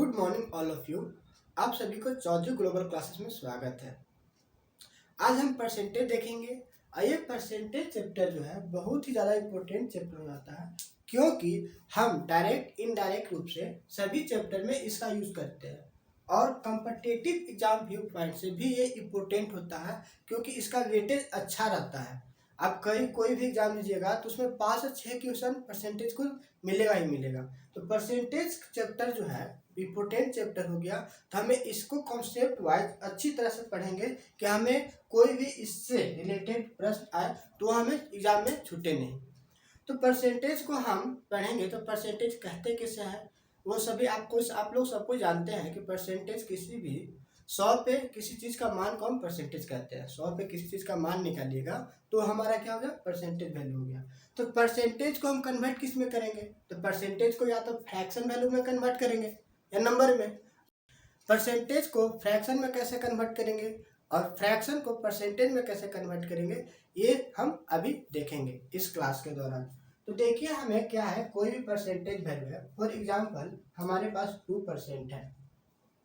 Good morning all of you. आप सभी को चौधरी ग्लोबल क्लासेस में स्वागत है। आज हम परसेंटेज देखेंगे और ये परसेंटेज चैप्टर जो है बहुत ही ज़्यादा इम्पोर्टेंट चैप्टर हो जाता है, क्योंकि हम डायरेक्ट इनडायरेक्ट रूप से सभी चैप्टर में इसका यूज़ करते हैं और कॉम्पिटिटिव एग्जाम व्यू पॉइंट से भी ये इम्पोर्टेंट होता है, क्योंकि इसका वेटेज अच्छा रहता है। आप कोई भी एग्जाम लीजिएगा तो उसमें 5 से 6 क्वेश्चन परसेंटेज को मिलेगा ही मिलेगा। तो परसेंटेज चैप्टर जो है इम्पोर्टेंट चैप्टर हो गया, तो हमें इसको कॉन्सेप्ट वाइज अच्छी तरह से पढ़ेंगे कि हमें कोई भी इससे रिलेटेड प्रश्न आए तो हमें एग्जाम में छूटे नहीं। तो परसेंटेज को हम पढ़ेंगे तो परसेंटेज कहते किसे हैं वो सभी आप लोग सबको जानते हैं कि परसेंटेज किसी भी 100 पे किसी चीज़ का मान को हम परसेंटेज कहते हैं। 100 पे किसी चीज़ का मान निकालिएगा तो हमारा क्या हो गया, परसेंटेज वैल्यू हो गया। तो परसेंटेज को हम कन्वर्ट किस में करेंगे, तो परसेंटेज को या तो फ्रैक्शन वैल्यू में कन्वर्ट करेंगे या नंबर में। परसेंटेज को फ्रैक्शन में कैसे कन्वर्ट करेंगे और फ्रैक्शन को परसेंटेज में कैसे कन्वर्ट करेंगे, ये हम अभी देखेंगे इस क्लास के दौरान। तो देखिए हमें क्या है, कोई भी परसेंटेज वैल्यू है। फॉर एग्जांपल हमारे पास 2% है,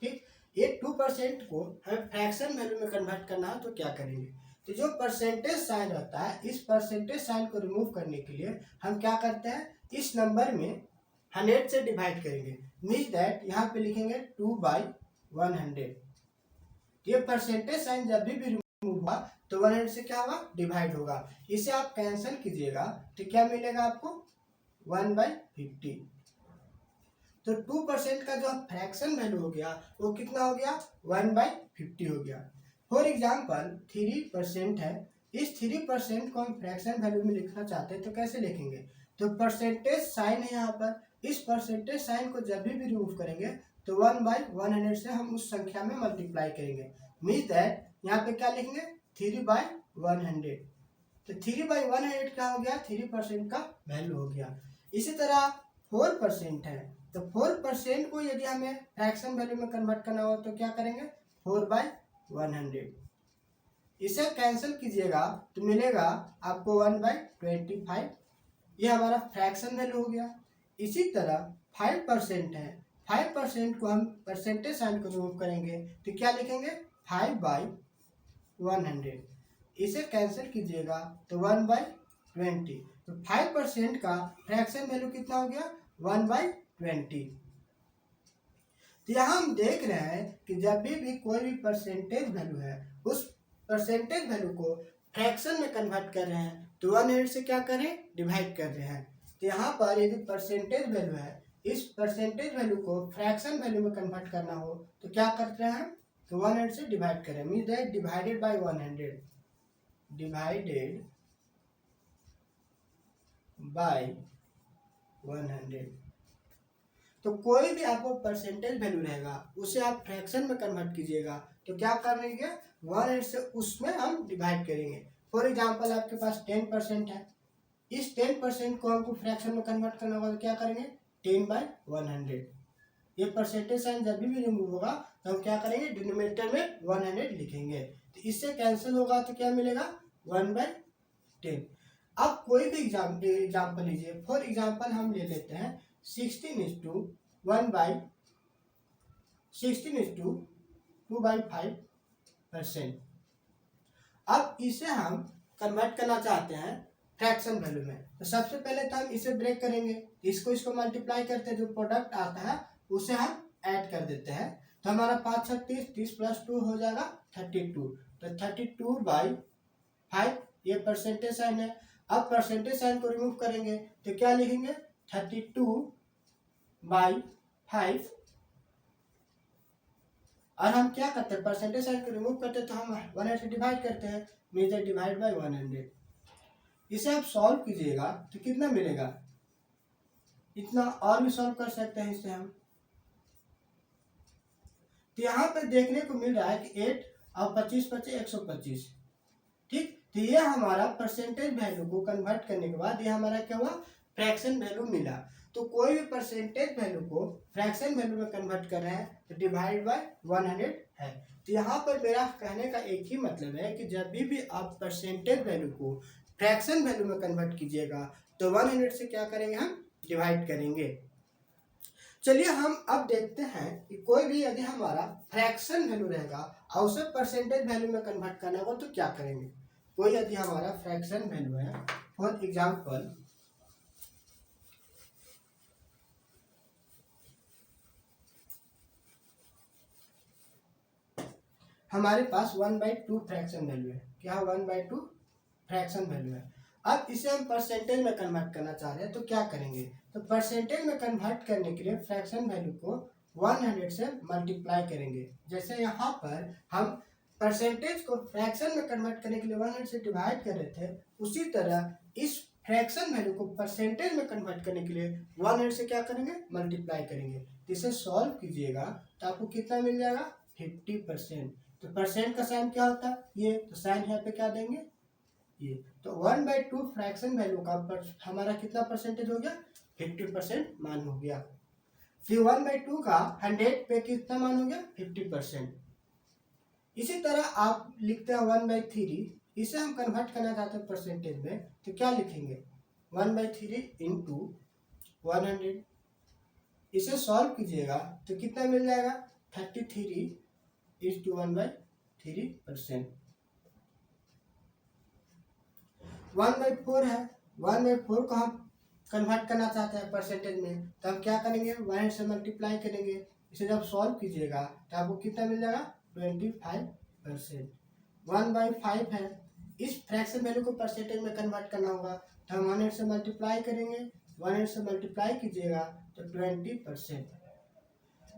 ठीक। ये 2% को हमें फ्रैक्शन वैल्यू में कन्वर्ट करना है तो क्या करेंगे, तो जो परसेंटेज साइन रहता है इस परसेंटेज साइन को रिमूव करने के लिए हम क्या करते हैं, इस नंबर में 100 से डिवाइड करेंगे। मीन्स दैट यहाँ पे लिखेंगे 2/100। ये परसेंटेज साइन जब भी रिमूव हुआ तो 100 से क्या होगा, डिवाइड होगा। इसे आप कैंसिल कीजिएगा तो क्या मिलेगा आपको, 1/50। तो 2% का जो फ्रैक्शन वैल्यू हो गया वो कितना हो गया, 1/50 हो गया। फॉर एग्जाम्पल 3% है, इस 3% को हम फ्रैक्शन वैल्यू में लिखना चाहते हैं तो कैसे लिखेंगे, तो परसेंटेज साइन है यहाँ पर, इस परसेंटेज साइन को जब भी रिमूव करेंगे तो 1/100 से हम उस संख्या में मल्टीप्लाई करेंगे। मीन्स दैट यहाँ पे क्या लिखेंगे, 3/100। तो 3/100 क्या हो गया, 3% का वैल्यू हो गया। इसी तरह 4% है, तो 4% को यदि हमें फ्रैक्शन वैल्यू में कन्वर्ट करना हो तो क्या करेंगे, 4/100। इसे कैंसिल कीजिएगा तो मिलेगा आपको 1/25। ये हमारा फ्रैक्शन वैल्यू हो गया। इसी तरह 5% है, 5% को हम परसेंटेज साइन को रिमूव करेंगे तो क्या लिखेंगे, 5/100। इसे कैंसिल कीजिएगा तो 1/20। तो 5% का फ्रैक्शन वैल्यू कितना हो गया, 1/20। तो यहाँ हम देख रहे हैं कि जब भी कोई भी परसेंटेज वैल्यू है उस परसेंटेज वैल्यू को फ्रैक्शन में कन्वर्ट कर रहे हैं तो 100 से क्या करें, डिवाइड कर रहे हैं। तो यहाँ पर यदि परसेंटेज वैल्यू है, इस परसेंटेज वैल्यू को फ्रैक्शन वैल्यू में कन्वर्ट करना हो तो क्या करते हैं, तो 100 से डिवाइड करें। Means that divided by 100, divided by 100। तो कोई भी आपको परसेंटेज वैल्यू रहेगा उसे आप फ्रैक्शन में कन्वर्ट कीजिएगा तो क्या करेंगे, 100 से उसमें हम डिवाइड करेंगे। फॉर एग्जांपल आपके पास 10% है, इस 10% को हमको फ्रैक्शन में कन्वर्ट करना होगा तो क्या करेंगे, 10/100। ये परसेंटेज साइन जब भी रिमूव होगा तो हम क्या करेंगे, डिनोमिनेटर में 100 लिखेंगे। तो इससे कैंसिल होगा तो क्या मिलेगा, 1/10। अब कोई भी एग्जाम्पल लीजिए। फॉर एग्जाम्पल हम ले लेते हैं 16:2/5%। अब इसे हम कन्वर्ट करना चाहते हैं फ्रैक्शन वैल्यू में, तो सबसे पहले तो हम इसे ब्रेक करेंगे, इसको मल्टीप्लाई करते हैं, जो प्रोडक्ट आता है उसे हम ऐड कर देते हैं। तो हमारा 5 6 30, 30 + 2 हो जाएगा 32। तो 32/5 ये परसेंटेज साइन है। अब परसेंटेज साइन को रिमूव करेंगे तो क्या लिखेंगे, 32/5। और हम क्या करते हैं, परसेंटेज साइन को रिमूव करते हैं तो हम 100 से डिवाइड करते हैं। Means divide by 100। इसे आप सॉल्व कीजिएगा तो कितना मिलेगा, इतना और भी सॉल्व कर सकते हैं इससे हम। तो यहाँ पे देखने को मिल रहा है कि 8 और 25 बचे 125, ठीक। तो ये हमारा परसेंटेज वैल्यू को कन्वर्ट करने के बाद ये हमारा क्या हुआ, फ्रैक्शन वैल्यू मिला। तो कोई भी परसेंटेज वैल्यू को फ्रैक्शन वैल्यू में कन्वर्ट कर रहे हैं तो डिवाइड बाय 100 है। तो यहाँ पर मेरा कहने का एक ही मतलब है कि जब भी आप परसेंटेज वैल्यू को फ्रैक्शन वैल्यू में कन्वर्ट कीजिएगा तो 100 से क्या करेंगे, हम डिवाइड करेंगे। चलिए हम अब देखते हैं कि कोई भी यदि हमारा फ्रैक्शन वैल्यू रहेगा और उसे परसेंटेज वैल्यू में कन्वर्ट करना होगा तो क्या करेंगे। कोई यदि हमारा फ्रैक्शन वैल्यू है, फॉर एग्जाम्पल हमारे पास 1/2 फ्रैक्शन वैल्यू है। क्या 1/2 फ्रैक्शन वैल्यू है। अब इसे हम परसेंटेज में कन्वर्ट करना चाह रहे हैं तो क्या करेंगे। तो परसेंटेज में कन्वर्ट करने के लिए फ्रैक्शन वैल्यू को 100 से मल्टीप्लाई करेंगे। जैसे यहाँ पर हम परसेंटेज को फ्रैक्शन में कन्वर्ट करने के लिए 100 से डिवाइड कर रहे थे, उसी तरह इस फ्रैक्शन वैल्यू को परसेंटेज में कन्वर्ट करने के लिए 100 से क्या करेंगे, मल्टीप्लाई करेंगे। इसे सॉल्व कीजिएगा तो आपको कितना मिल जाएगा, 50%। तो परसेंट का साइन क्या होता है, ये, तो साइन यहाँ पे क्या देंगे, ये। तो 1/2 फ्रैक्शन वैल्यू का हमारा कितना परसेंटेज हो गया, 50% मान हो गया। फिर 1/2 का 100 पे कितना मान हो गया, 50%। इसी तरह आप लिखते हैं 1/3, इसे हम कन्वर्ट करना चाहते हैं परसेंटेज में, तो क्या लिखेंगे, 1/3 इंटू 100। इसे सॉल्व कीजिएगा तो कितना मिल जाएगा, 33:1/3%। 1/4 है, 1/4 को हम कन्वर्ट करना चाहते हैं परसेंटेज में, तो हम क्या करेंगे, 100 से मल्टीप्लाई करेंगे। इसे जब सॉल्व कीजिएगा तो आपको कितना मिल जाएगा, 25%। 1/5 है, इस फ्रैक्शन वैल्यू को परसेंटेज में कन्वर्ट करना होगा तो हम 100 से मल्टीप्लाई करेंगे। 100 से मल्टीप्लाई कीजिएगा तो 20%।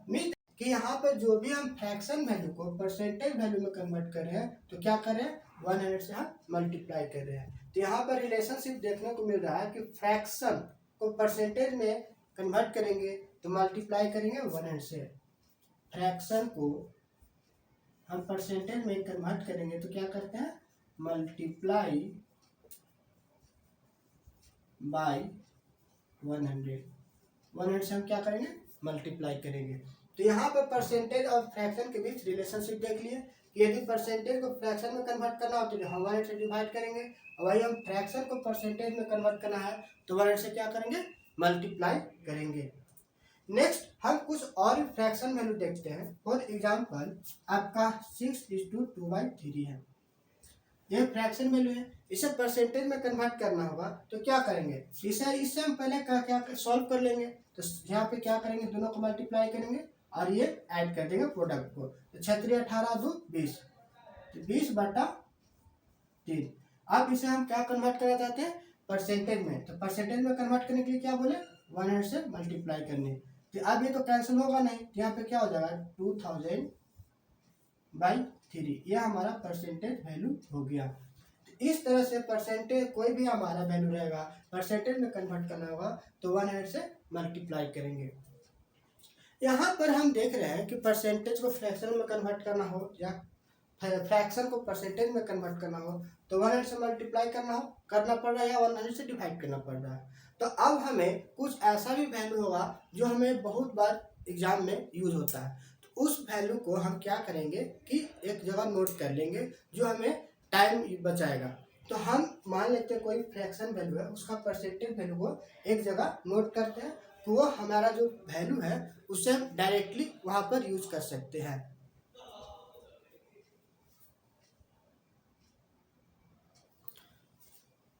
मीन कि यहाँ पर जो भी हम फ्रैक्शन वैल्यू को परसेंटेज वैल्यू में कन्वर्ट कर रहे हैं तो क्या कर रहे हैं, 100 से हम मल्टीप्लाई कर रहे हैं। तो यहाँ पर रिलेशनशिप देखने को मिल रहा है कि फ्रैक्शन को परसेंटेज में कन्वर्ट करेंगे तो मल्टीप्लाई करेंगे 100 से। फ्रैक्शन को हम परसेंटेज में कन्वर्ट करेंगे तो क्या करते हैं, मल्टीप्लाई बाय 100। 100 से हम क्या करेंगे, मल्टीप्लाई करेंगे। तो यहाँ पर परसेंटेज और फ्रैक्शन के बीच रिलेशनशिप देख लिए कि यदि परसेंटेज को फ्रैक्शन में कन्वर्ट करना हो तो हम 100 से डिवाइड करेंगे, और वही हम फ्रैक्शन को परसेंटेज में कन्वर्ट करना है तो 100 से क्या करेंगे, मल्टीप्लाई करेंगे। नेक्स्ट हम कुछ और फ्रैक्शन वैल्यू देखते हैं। फॉर एग्जाम्पल आपका 6:2/3 है, यह फ्रैक्शन वैल्यू है, इसे परसेंटेज में कन्वर्ट करना होगा तो क्या करेंगे, इससे हम पहले क्या सॉल्व कर लेंगे। तो यहाँ पे क्या करेंगे, दोनों को मल्टीप्लाई करेंगे और ये ऐड कर देंगे प्रोडक्ट को। तो 6 18 2 20, तो 20/3। अब इसे हम क्या कन्वर्ट करना चाहते हैं, परसेंटेज में। तो परसेंटेज में कन्वर्ट करने के लिए क्या बोले, 100 से मल्टीप्लाई करने। तो अब ये तो कैंसिल होगा नहीं, तो यहाँ पे क्या हो जाएगा, 2000/3, ये हमारा परसेंटेज वैल्यू हो गया। तो इस तरह से परसेंटेज कोई भी हमारा वैल्यू रहेगा परसेंटेज में कन्वर्ट करना होगा तो 100 से मल्टीप्लाई करेंगे। यहाँ पर हम देख रहे हैं कि परसेंटेज को फ्रैक्शन में कन्वर्ट करना हो या फ्रैक्शन को परसेंटेज में कन्वर्ट करना हो तो 100 से मल्टीप्लाई करना पड़ रहा है या 100 से डिवाइड करना पड़ रहा है। तो अब हमें कुछ ऐसा भी वैल्यू होगा जो हमें बहुत बार एग्जाम में यूज होता है, तो उस वैल्यू को हम क्या करेंगे कि एक जगह नोट कर लेंगे जो हमें टाइम बचाएगा। तो हम मान लेते हैं कोई फ्रैक्शन वैल्यू है, उसका परसेंटेज वैल्यू को एक जगह नोट करते हैं, तो वो हमारा जो वैल्यू है उसे हम डायरेक्टली वहाँ पर यूज कर सकते हैं।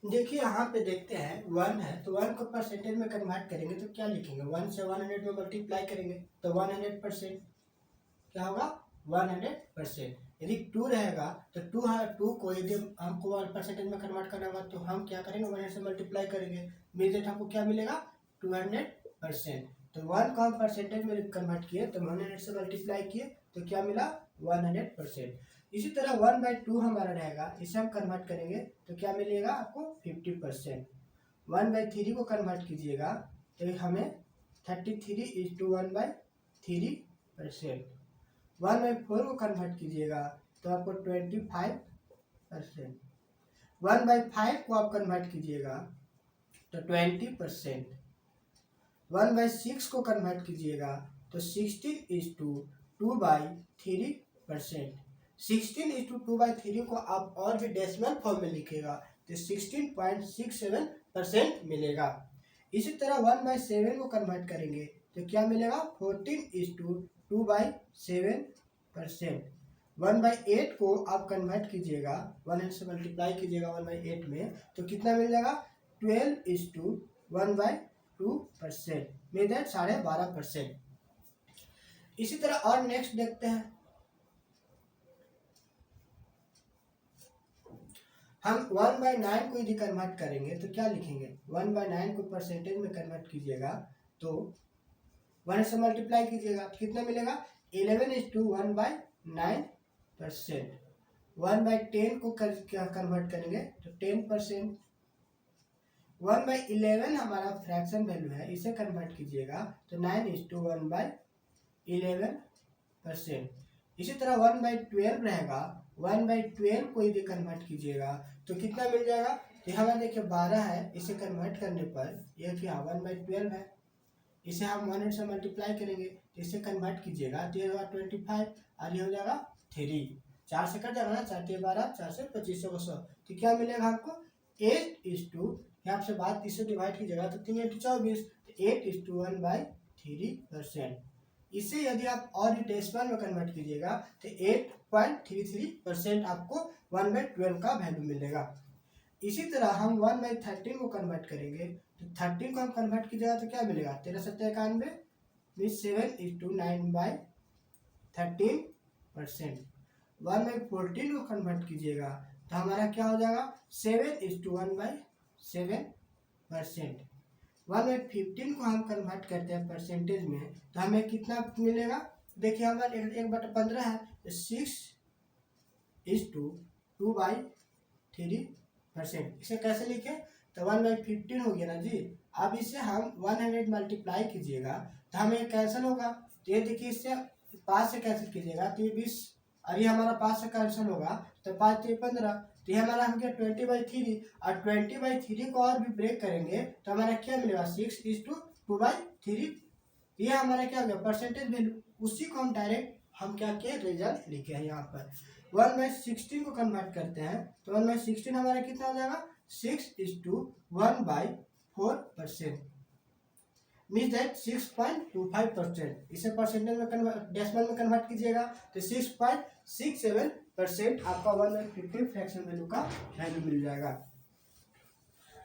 देखिए यहाँ पे देखते हैं 1 है, तो 1 को परसेंटेज में कन्वर्ट करेंगे तो क्या लिखेंगे, 1 से 100 में मल्टीप्लाई करेंगे तो 100%। क्या होगा, 100%। यदि 2 रहेगा तो 2 को यदि हमको परसेंटेज में कन्वर्ट करना होगा तो हम क्या करेंगे, 100 से मल्टीप्लाई करेंगे, मीन्स हमको क्या मिलेगा, 200%। तो 1 को हम परसेंटेज में कन्वर्ट किए तो 100 से मल्टीप्लाई किए तो क्या मिला, 100%। इसी तरह 1/2 हमारा रहेगा, इसे हम कन्वर्ट करेंगे तो क्या मिलेगा आपको, 50%। 1/3 को कन्वर्ट कीजिएगा तो हमें 33:1/3%। 1/4 को कन्वर्ट कीजिएगा तो आपको 25%। 1/5 को आप कन्वर्ट कीजिएगा तो 20%। 1/6 को कन्वर्ट कीजिएगा तो 16:2/3%। 16:2/3 को आप और भी डेसिमल फॉर्म में लिखेगा तो 16.67% मिलेगा। इसी तरह 1/7 को कन्वर्ट करेंगे तो क्या मिलेगा 14:2/7%। 1/8 को आप कन्वर्ट कीजिएगा, 100 से मल्टीप्लाई कीजिएगा 1/8 में, तो कितना मिल जाएगा 12:1/2%, मीन दैट 12.5%। इसी तरह और नेक्स्ट देखते हैं, हम 1/9 को यदि कन्वर्ट करेंगे तो क्या लिखेंगे, 1/9 को परसेंटेज में कन्वर्ट कीजिएगा तो 1 से मल्टीप्लाई कीजिएगा तो कितना मिलेगा 11:1/9%। 1/10 को कन्वर्ट करेंगे तो 10%। 1/11 हमारा फ्रैक्शन वैल्यू है, इसे कन्वर्ट कीजिएगा तो 9:1/11%। इसी तरह 1/12 रहेगा, 1/12 को यदि कन्वर्ट कीजिएगा तो कितना मिल जाएगा, तो यहाँ पर देखिए 12 है, इसे कन्वर्ट करने पर यह क्या 1/12 है, इसे हम 100 से मल्टीप्लाई करेंगे तो इसे कन्वर्ट कीजिएगा तो ये होगा 25 और ये हो जाएगा 3, 4 से कट जाएगा ना, 4 × 12, 4 से 25 100, तो क्या मिलेगा आपको 8:, यहाँ से बात इससे डिवाइड कीजिएगा तो 3 × 24, तो 8:1/3%। इसे यदि आप और डेसिमल में कन्वर्ट कीजिएगा तो 8.33% आपको 1/12 का वैल्यू मिलेगा। इसी तरह हम 1/13 को कन्वर्ट करेंगे तो 13 को हम कन्वर्ट कीजिएगा तो क्या मिलेगा 13×7=91, मीन 7:9/13%। 1/14 को कन्वर्ट कीजिएगा तो हमारा क्या हो जाएगा 7:1/7%। 1/15 को हम कन्वर्ट करते हैं परसेंटेज में तो हमें कितना मिलेगा, देखिए हमारा 1/15 है तो 6:2/3%। इसे कैसे लिखे, तो 1/15 हो गया ना जी। अब इसे हम 100 मल्टीप्लाई कीजिएगा तो हमें कैंसिल होगा, तो ये देखिए इससे 5 से कैंसिल कीजिएगा तो ये 20, और ये हमारा 5 से कैंसिल होगा तो 5 × 15, तो ये हमारा हो गया 20/3, और 20/3 को और भी ब्रेक करेंगे तो हमारा क्या मिलेगा 6:2/3। ये हमारा क्या हो गया परसेंटेज वैल्यू, उसी को हम डायरेक्ट हम क्या किए रिजल्ट लिखे हैं यहाँ पर। 1/16 को कन्वर्ट करते हैं तो 1/16 हमारा कितना हो जाएगा 6:1/4%, मीन्स दैट 6.25%। इसे परसेंटेज में डेसिमल में कन्वर्ट कीजिएगा तो 6.67% आपका 1/15 फ्रैक्शन वैल्यू का वैल्यू मिल जाएगा।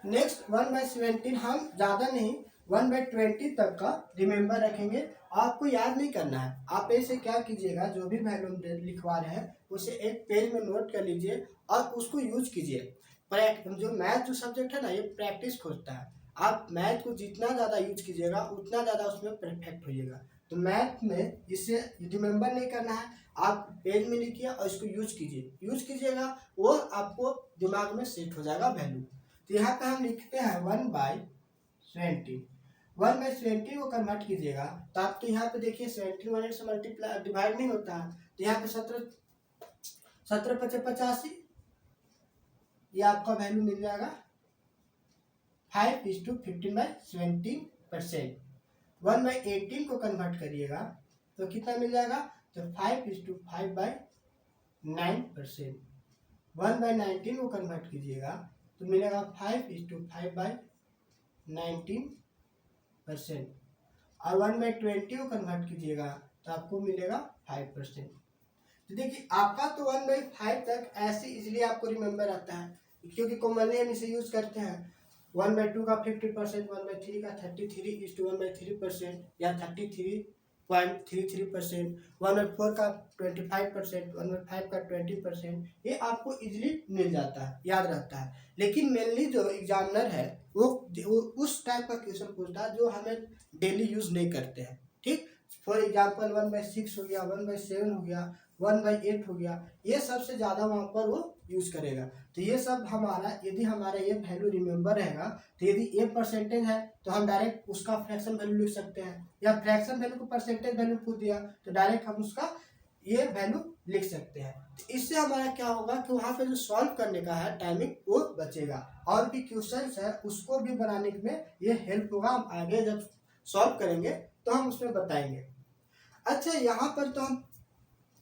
नेक्स्ट 1/17 हम ज़्यादा नहीं 1/20 तक का रिमेंबर रखेंगे, आपको याद नहीं करना है। आप ऐसे क्या कीजिएगा, जो भी वैल्यू लिखवा रहे हैं उसे एक पेज में नोट कर लीजिए और उसको यूज कीजिए। जो मैथ जो सब्जेक्ट है ना, ये प्रैक्टिस खोजता है। आप मैथ को जितना ज़्यादा यूज कीजिएगा उतना ज़्यादा उसमें परफेक्ट होइएगा। तो मैथ में इसे रिमेंबर नहीं करना है, आप पेज में लिखिए और इसको यूज कीजिएगा, वो आपको दिमाग में सेट हो जाएगा वैल्यू। तो यहाँ पे हम लिखते हैं 1/20। 1/20 को कन्वर्ट कीजिएगा तो आपके यहाँ पे देखिए 17 100 से मल्टीप्लाई डिवाइड नहीं होता है, तो यहाँ पे 17×5=85, ये आपका वैल्यू मिल जाएगा 5:15/17%। 1/18 को कन्वर्ट करिएगा तो कितना मिल जाएगा, तो 5:5/9%। 1/19 को कन्वर्ट कीजिएगा तो मिलेगा 5:5/19%, और 1/20 को कन्वर्ट कीजिएगा तो आपको मिलेगा 5%। तो देखिए आपका तो 1/5 तक ऐसे इजीली आपको रिमेंबर आता है, क्योंकि कॉमनली हम इसे यूज करते हैं। 1/2 का 50%, 1/3 का 33:1/3%, या 33.33%, 1/4 का 25%, 1/5 का 20%, ये आपको इजीली मिल जाता है, याद रहता है। लेकिन मेनली जो एग्जामिनर है वो उस टाइप का क्वेश्चन पूछता है जो हमें डेली यूज नहीं करते हैं। ठीक, फॉर एग्जाम्पल 1/6 हो गया, 1/7 हो गया, 1/8 हो गया, ये सबसे ज़्यादा वहाँ पर वो यूज करेगा। तो ये सब हमारा यदि हमारा ये वैल्यू रिमेंबर रहेगा तो यदि ये परसेंटेज है तो हम डायरेक्ट उसका फ्रैक्शन वैल्यू लिख सकते हैं, या फ्रैक्शन वैल्यू को परसेंटेज वैल्यू पूछ दिया तो डायरेक्ट हम उसका ये वैल्यू लिख सकते हैं। तो इससे हमारा क्या होगा कि वहाँ पे जो सॉल्व करने का है टाइमिंग वो बचेगा, और भी क्वेश्चंस है उसको भी बनाने में ये हेल्प होगा। हम आगे जब सॉल्व करेंगे तो हम उसमें बताएंगे। अच्छा, यहाँ पर तो हम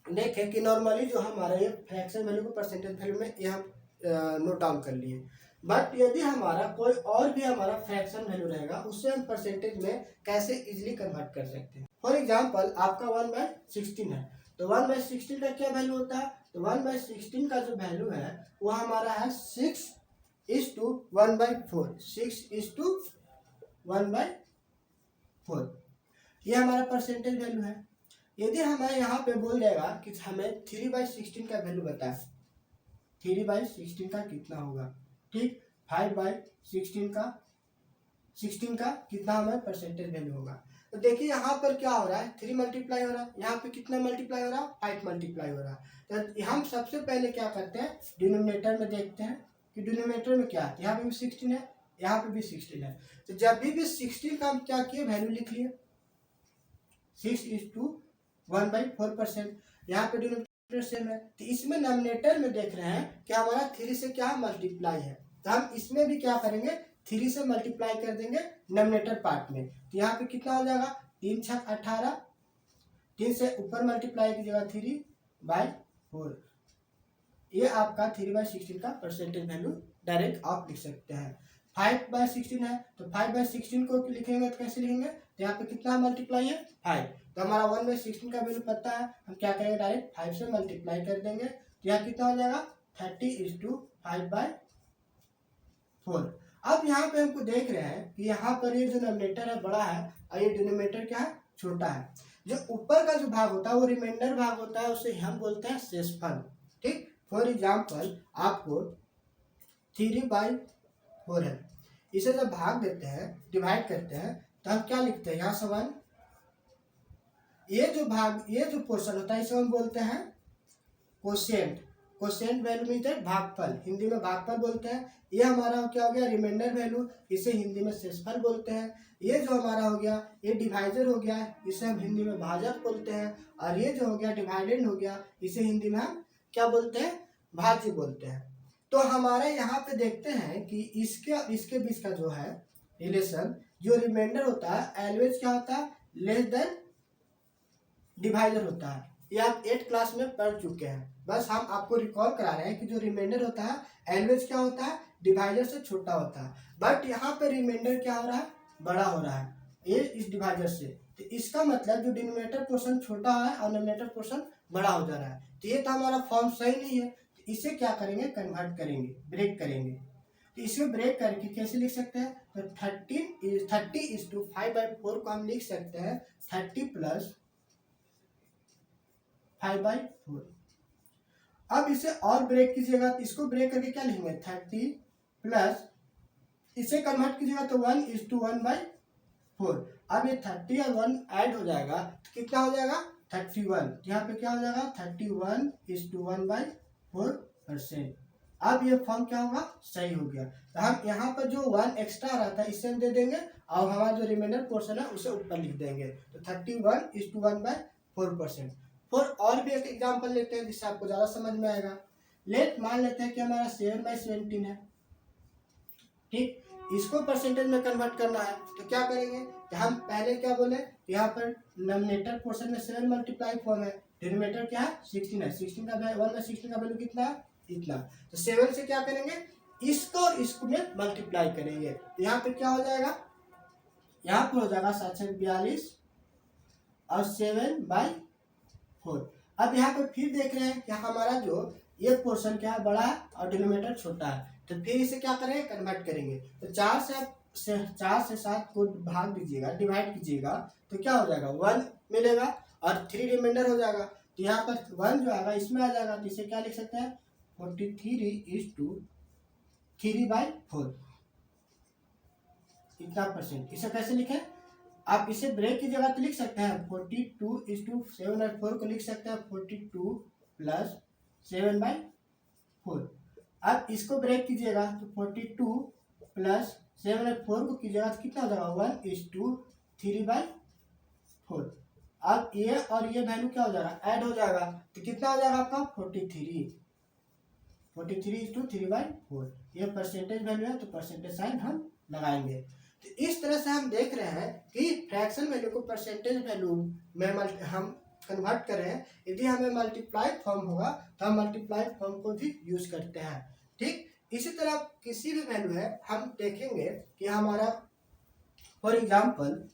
देखें कि नॉर्मली जो हमारा ये फ्रैक्शन वैल्यू को परसेंटेज वैल्यू में ये हम नोट डाउन कर लिए। बट यदि हमारा कोई और भी हमारा फ्रैक्शन वैल्यू रहेगा उससे हम परसेंटेज में कैसे इजीली कन्वर्ट कर सकते हैं। फॉर एग्जांपल आपका 1/16 है, तो 1/16 का क्या वैल्यू होता है, तो 1/16 का जो वैल्यू है वो हमारा है 6:1/4, 6:1/4, ये हमारा परसेंटेज वैल्यू है। यदि हमें यहाँ पे बोल देगा कि हमें 3/16 का वैल्यू बताए, 3/16 का कितना होगा, ठीक, 5/16 का कितना हमें परसेंटेज वैल्यू होगा। तो देखिए यहाँ पर क्या हो रहा है, 3 मल्टीप्लाई हो रहा है, यहाँ पे कितना मल्टीप्लाई हो रहा है, 5 मल्टीप्लाई हो रहा है। तो हम सबसे पहले क्या करते हैं, डिनोमिनेटर में देखते हैं कि डिनोमिनेटर में क्या है, यहाँ पे भी 16 है, यहाँ पे भी 16 है। तो जब भी 16 का हम क्या किए, वैल्यू लिख लिए 6:1/4%, यहाँ पे डिनोमिनेटर सेम है। तो इसमें नॉमिनेटर में देख रहे हैं कि हमारा 3 से क्या मल्टीप्लाई है, तो हम इसमें भी क्या करेंगे, 3 से मल्टीप्लाई कर देंगे नॉमिनेटर पार्ट में। तो यहाँ पे कितना हो जाएगा, 3 छक 18, 3 से ऊपर मल्टीप्लाई कीजिएगा 3/4, ये आपका 3/16 का परसेंटेज वैल्यू डायरेक्ट आप लिख सकते हैं। 5/16 है, तो 5/16 को लिखेंगे तो कैसे लिखेंगे, तो यहाँ पे कितना मल्टीप्लाई है, 5, तो हमारा 1/16 का वैल्यू पता है, हम क्या करेंगे, डायरेक्ट 5 से मल्टीप्लाई कर देंगे। तो यहाँ कितना हो जाएगा, 30:5/4। अब यहाँ पे हमको देख रहे हैं कि यहाँ पर ये जो नॉमिनेटर है बड़ा है और ये डिनोमिनेटर क्या है, छोटा है। जो ऊपर का जो भाग होता है वो रिमाइंडर भाग होता है, उसे हम बोलते हैं शेषफल, ठीक। फॉर एग्जाम्पल आपको 3/4 है, इसे जब भाग देते हैं, डिवाइड करते हैं, तो हम क्या लिखते हैं, यहाँ से 1, ये जो पोर्शन होता है इसे हम बोलते हैं कोशेंट। कोशेंट वैल्यू मीन्स भागफल, हिंदी में भागफल बोलते हैं। ये हमारा क्या हो गया, रिमाइंडर वैल्यू, इसे हिंदी में शेषफल बोलते हैं। ये जो हमारा हो गया, ये डिवाइजर हो गया, इसे हम हिंदी में भाजक बोलते हैं। और ये जो हो गया डिवाइडेंड हो गया, इसे हिंदी में हम क्या बोलते हैं, भाज्य बोलते हैं। तो हमारे यहाँ पे देखते हैं कि इसके बीच का जो है रिलेशन, जो रिमाइंडर होता है ऑलवेज क्या होता है, लेस देन डिवाइजर होता है। ये आप 8th क्लास में पढ़ चुके हैं, बस हम आपको रिकॉल करा रहे हैं कि जो रिमाइंडर होता है ऑलवेज क्या होता है, डिवाइजर से छोटा होता है। बट यहाँ पे रिमाइंडर क्या हो रहा है, बड़ा हो रहा है ये इस डिवाइजर से। तो इसका मतलब जो डिनोमिनेटर पोर्शन छोटा है और नोमिनेटर पोर्शन बड़ा हो जा रहा है, तो ये तो हमारा फॉर्म सही नहीं है। तो इसे क्या करेंगे, कन्वर्ट करेंगे, ब्रेक करेंगे। तो इसमें ब्रेक करके कैसे लिख सकते हैं, तो 30:5/4 को हम लिख सकते हैं 30 + 5/4। अब इसे और ब्रेक कीजिएगा, तो इसको ब्रेक करके क्या लिखेंगे, 30 प्लस, इसे कन्वर्ट कीजिएगा तो 1:1/4। अब ये 30 और 1 ऐड हो जाएगा तो कितना हो जाएगा, 31। यहाँ पे क्या हो जाएगा, 31:1/4%। अब ये फॉर्म क्या होगा, सही हो गया। तो हम यहाँ पर जो 1 एक्स्ट्रा रहा था इसे हम दे देंगे और हमारा जो रिमाइंडर पोर्शन है उसे ऊपर लिख देंगे, तो 31:1/4%। और भी एक एग्जांपल लेते हैं जिससे आपको ज़्यादा समझ में आएगा। मान लेते हैं कि हमारा 7/17 है, ठीक। इसको परसेंटेज में कन्वर्ट करना है तो क्या करेंगे, तो हम पहले क्या बोले, यहाँ पर नॉमिनेटर पोर्शन में 7 मल्टीप्लाई फॉर्म है, डिनोमिनेटर क्या है 16 है, 16 का 1/16 का वैल्यू कितना है, इतना। तो 7 से क्या करेंगे, इसको इसको में मल्टीप्लाई करेंगे, तो यहाँ पे क्या हो जाएगा, यहाँ पर हो जाएगा 742 और 7/4। अब यहाँ पर फिर देख रहे हैं कि हमारा जो ये पोर्शन क्या है, बड़ा है और डिनोमिनेटर छोटा है, तो फिर इसे क्या करेंगे, कन्वर्ट करेंगे। तो 4 से 7 को भाग दीजिएगा, डिवाइड कीजिएगा, तो क्या हो जाएगा, 1 मिलेगा और 3 रिमाइंडर हो जाएगा। तो यहाँ पर 1 जो आएगा इसमें आ जाएगा, तो इसे क्या लिख सकते हैं, 43:3/4, इतना परसेंट। इसे कैसे लिखें, आप इसे ब्रेक की जगह तो लिख सकते हैं 42:7/4 को लिख सकते हैं 42 + 7/4। अब इसको ब्रेक कीजिएगा तो 42 + 7/4 को कीजिएगा तो कितना हो जाएगा, 1:3/4। अब ये और ये वैल्यू क्या हो जाएगा, ऐड हो जाएगा, तो कितना हो जाएगा आपका 43:3/4। ये परसेंटेज वैल्यू है तो परसेंटेज साइन हम लगाएंगे। तो इस तरह से हम देख रहे हैं कि फ्रैक्शन वैल्यू को परसेंटेज वैल्यू में हम कन्वर्ट करें। यदि हमें मल्टीप्लाई फॉर्म होगा तो हम मल्टीप्लाई फॉर्म को भी यूज करते हैं, ठीक। इसी तरह किसी भी वैल्यू है हम देखेंगे कि हमारा फॉर एग्जाम्पल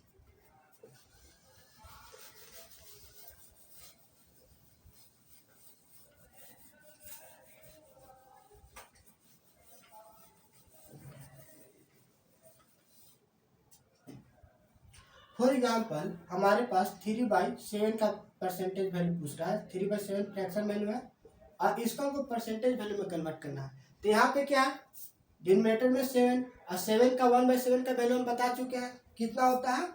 हमारे पास 3/7 का परसेंटेज वैल्यू पूछ रहा है। 3/7 फ्रैक्शन वैल्यू है और इसको हमको परसेंटेज वैल्यू में कन्वर्ट करना है। तो यहाँ पे क्या है, डिनोमिनेटर में 7 और 7 का 1/7 का वैल्यू हम बता चुके हैं कितना होता है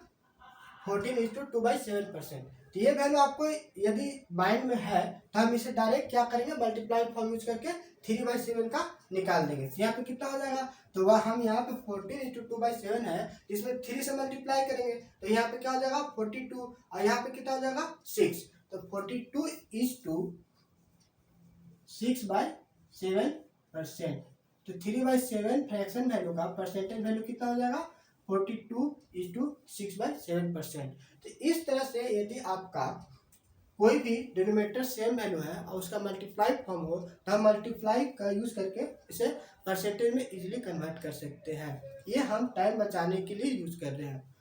14:2/7%। तो ये वैल्यू आपको यदि माइंड में है तो हम इसे डायरेक्ट क्या करेंगे, मल्टीप्लाई फॉर्म यूज करके 3/7 का निकाल देंगे। तो यहाँ पे कितना हो जाएगा, तो वह हम यहाँ पे 14:2/7 है, इसमें 3 से मल्टीप्लाई करेंगे तो यहाँ पे क्या हो जाएगा 42 और यहाँ पे कितना हो जाएगा 6। तो 42:6/7%। तो 3/7 फ्रैक्शन वैल्यू का परसेंटेज वैल्यू कितना हो जाएगा 42:6/7%। तो इस तरह से यदि आपका कोई भी डिनोमिनेटर सेम वैल्यू है और उसका मल्टीप्लाई फॉर्म हो तो हम मल्टीप्लाई का यूज करके इसे परसेंटेज में इजीली कन्वर्ट कर सकते हैं। ये हम टाइम बचाने के लिए यूज कर रहे हैं।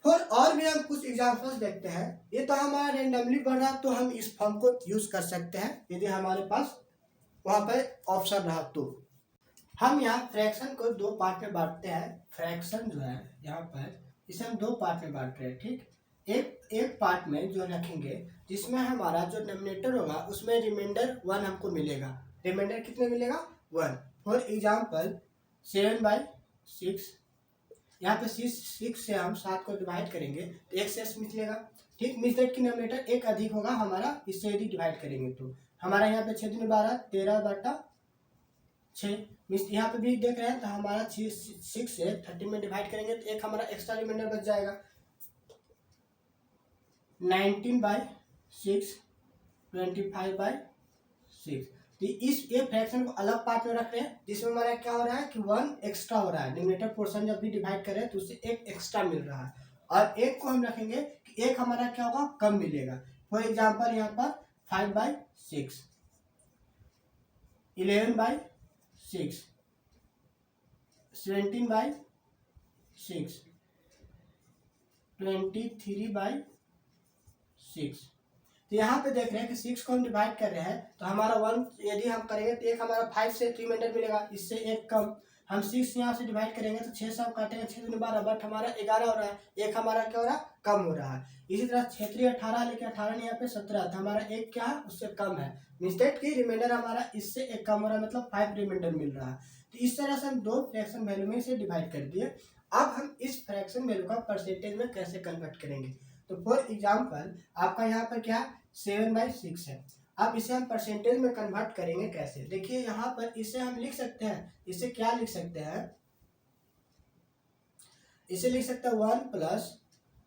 और भी हम कुछ एग्जांपल्स देखते हैं। ये तो हमारा रेंडमली बढ़ रहा तो हम इस फॉर्म को यूज कर सकते हैं यदि हमारे पास वहां पर ऑप्शन रहा तो। हम यहाँ फ्रैक्शन को दो पार्ट में बांटते हैं। फ्रैक्शन जो है यहाँ पर इसे हम दो पार्ट में बांट रहे हैं, ठीक। एक पार्ट में जो रखेंगे जिसमें हमारा जो डिनोमिनेटर होगा उसमें रिमाइंडर 1 हमको मिलेगा। रिमाइंडर कितने मिलेगा 1। फॉर एग्जाम्पल 7/6, यहाँ पे 6 से हम 7 को डिवाइड करेंगे तो 1 से निकलेगा, ठीक। मीन्स दैट कि डिनोमिनेटर एक अधिक होगा हमारा, इससे यदि डिवाइड करेंगे तो हमारा यहाँ पे 6 दूनी 12 13/6। मीन्स यहाँ पे भी देख रहे हैं तो हमारा 6 से 13 में डिवाइड करेंगे तो एक हमारा एक्स्ट्रा रिमाइंडर बच जाएगा 19/6 25/6। तो इस एक फ्रैक्शन को अलग पार्ट में रख रहे हैं जिसमें हमारा क्या हो रहा है कि 1 एक्स्ट्रा हो रहा है। डिनोमिनेटर पोर्शन जब भी डिवाइड कर रहे हैं तो उससे एक एक्स्ट्रा मिल रहा है और एक को हम रखेंगे कि एक हमारा क्या होगा कम मिलेगा। फॉर एग्जाम्पल यहाँ पर 5/6 11/6 17/6 23/6। तो यहाँ पे देख रहे हैं कि 6 को हम डिवाइड कर रहे हैं तो हमारा 1 यदि हम करेंगे तो एक हमारा 5 से रिमाइंडर मिलेगा, इससे एक कम। हम 6 यहाँ से डिवाइड करेंगे तो 6 से हम काटेंगे 6 दूनी 12 बट हमारा 11 हो रहा है, एक हमारा क्या हो रहा है कम हो रहा है। इसी तरह 6 18 लेके 18 यहाँ पे 17 तो हमारा एक क्या है उससे कम है। मींस दैट कि रिमाइंडर हमारा इससे एक कम हो रहा है, मतलब 5 रिमाइंडर मिल रहा है। तो इस तरह से हम दो फ्रैक्शन वैल्यू में इसे डिवाइड कर दिए। अब हम इस फ्रैक्शन वैल्यू का परसेंटेज में कैसे कन्वर्ट करेंगे। तो फॉर एग्जाम्पल आपका यहाँ पर क्या 7/6 है। अब इसे हम परसेंटेज में कन्वर्ट करेंगे कैसे, देखिए यहाँ पर इसे हम लिख सकते हैं, इसे क्या लिख सकते हैं, इसे लिख सकते हैं 1 +